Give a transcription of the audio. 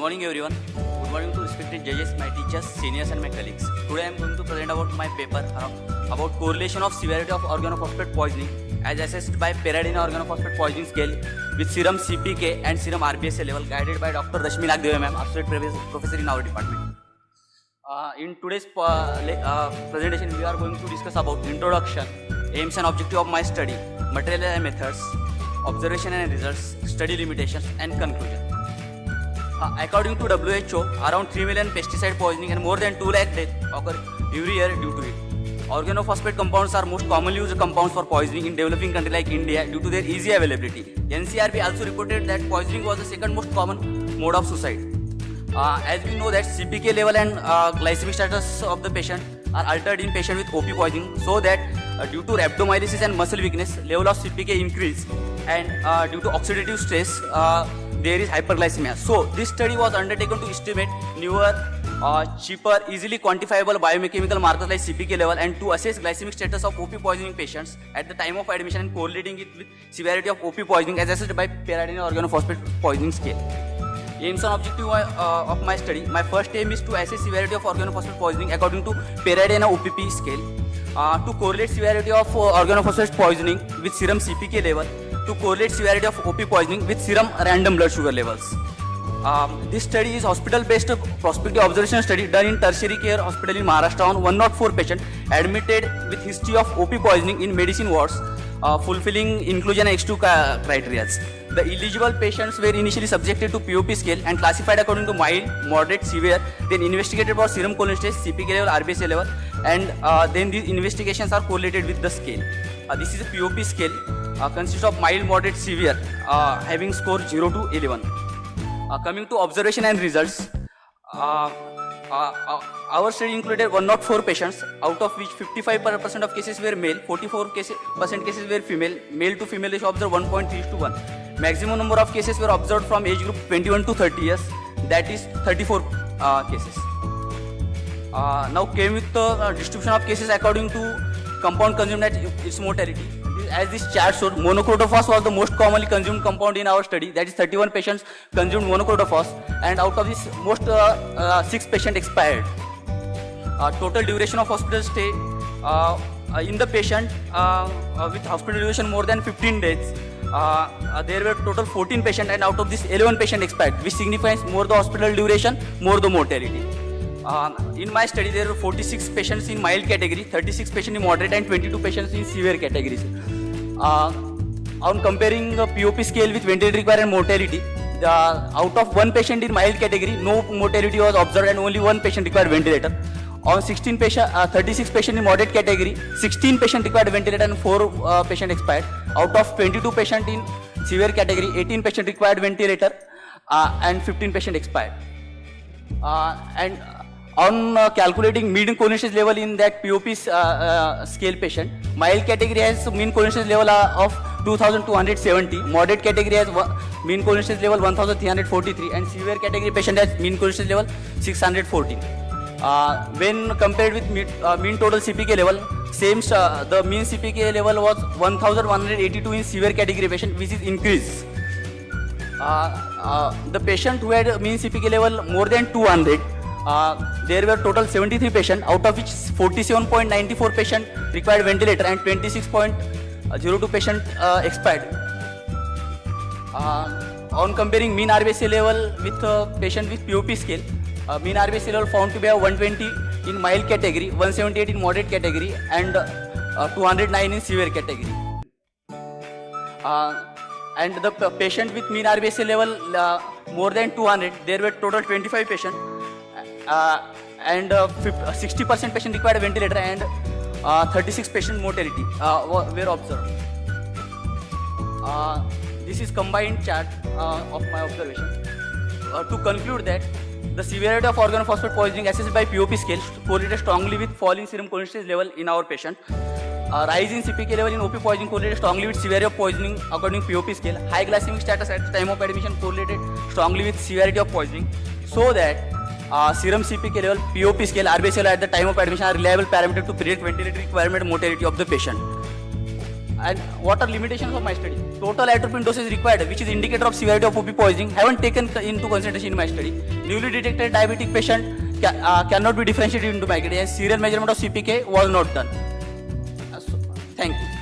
morning everyone. Good morning to respected judges, my teachers, seniors and my colleagues. Today I am going to present about my paper about correlation of severity of organophosphate poisoning as assessed by Peradeniya organophosphate poisoning scale with serum CPK and serum RBSA level guided by Dr. Rashmi Nagdeve ma'am, associate professor in our department. In today's presentation we are going to discuss about introduction, aims and objective of my study, material and methods, observation and results, study limitations and conclusion. According to WHO, around 3 million pesticide poisoning and more than 2 lakh deaths occur every year due to it. Organophosphate compounds are most commonly used compounds for poisoning in developing countries like India due to their easy availability. NCRB also reported that poisoning was the second most common mode of suicide. As we know that CPK level and glycemic status of the patient are altered in patient with OP poisoning, so that due to rhabdomyolysis and muscle weakness, level of CPK increase, and due to oxidative stress, there is hyperglycemia. So this study was undertaken to estimate newer, cheaper, easily quantifiable biochemical markers like CPK level and to assess glycemic status of OP poisoning patients at the time of admission and correlating it with severity of OP poisoning as assessed by Peradeniya organophosphate poisoning scale. Aims and objective of my study. My first aim is to assess severity of organophosphate poisoning according to Peradeniya OPP scale. To correlate severity of organophosphate poisoning with serum CPK level, to correlate severity of OP poisoning with serum random blood sugar levels. This study is hospital-based prospective observation study done in tertiary care hospital in Maharashtra on 104 patients admitted with history of OP poisoning in medicine wards, fulfilling inclusion and exclusion criteria. The eligible patients were initially subjected to POP scale and classified according to mild, moderate, severe, then investigated for serum cholesterol, CPK level, RBSA level, and then these investigations are correlated with the scale. This is a POP scale, consists of mild, moderate, severe, having score 0 to 11. Coming to observation and results, our study included 104 patients, out of which 55% of cases were male, 44% cases were female. Male to female ratio observed 1.3:1. Maximum number of cases were observed from age group 21 to 30 years, that is 34 cases. Now came with the distribution of cases according to compound consumed at its mortality. As this chart shows, monocrotophos was the most commonly consumed compound in our study, that is 31 patients consumed monocrotophos, and out of this most 6 patients expired. Total duration of hospital stay in the patient with hospital duration more than 15 days, there were total 14 patients, and out of this 11 patients expired, which signifies more the hospital duration, more the mortality. In my study, there were 46 patients in mild category, 36 patients in moderate, and 22 patients in severe categories. On comparing the POP scale with ventilator required and mortality, out of 1 patient in mild category, no mortality was observed and only 1 patient required ventilator. On 36 patients in moderate category, 16 patients required ventilator and 4 patients expired. Out of 22 patients in severe category, 18 patients required ventilator and 15 patients expired. And on calculating mean cholesterol level in that POP scale patient, mild category has mean cholesterol level of 2270, moderate category has mean cholesterol level 1343, and severe category patient has mean cholesterol level 614. When compared with mean total CPK level, the mean CPK level was 1182 in severe category patient, which is increased. The patient who had mean CPK level more than 200, there were total 73 patients, out of which 47.94 patients required ventilator and 26.02 patients expired. On comparing mean RBSA level with patient with POP scale, mean RBSA level found to be 120 in mild category, 178 in moderate category, and 209 in severe category. And the patient with mean RBSA level more than 200, there were total 25 patients, and 60% patient required ventilator and 36 patient mortality were observed. This is combined chart of my observation. To conclude that, the severity of organophosphate poisoning assessed by POP scale correlated strongly with fall in serum cholesterol level in our patient. Rise in CPK level in OP poisoning correlated strongly with severity of poisoning according to POP scale. High glycemic status at the time of admission correlated strongly with severity of poisoning, so that serum CPK level, POP scale, RBSA level at the time of admission are reliable parameters to predict ventilator requirement and mortality of the patient. And what are limitations of my study? Total atropine dose is required, which is indicator of severity of OP poisoning. Haven't taken into consideration in my study. Newly detected diabetic patient cannot be differentiated into MACD, and serial measurement of CPK was not done. Thank you.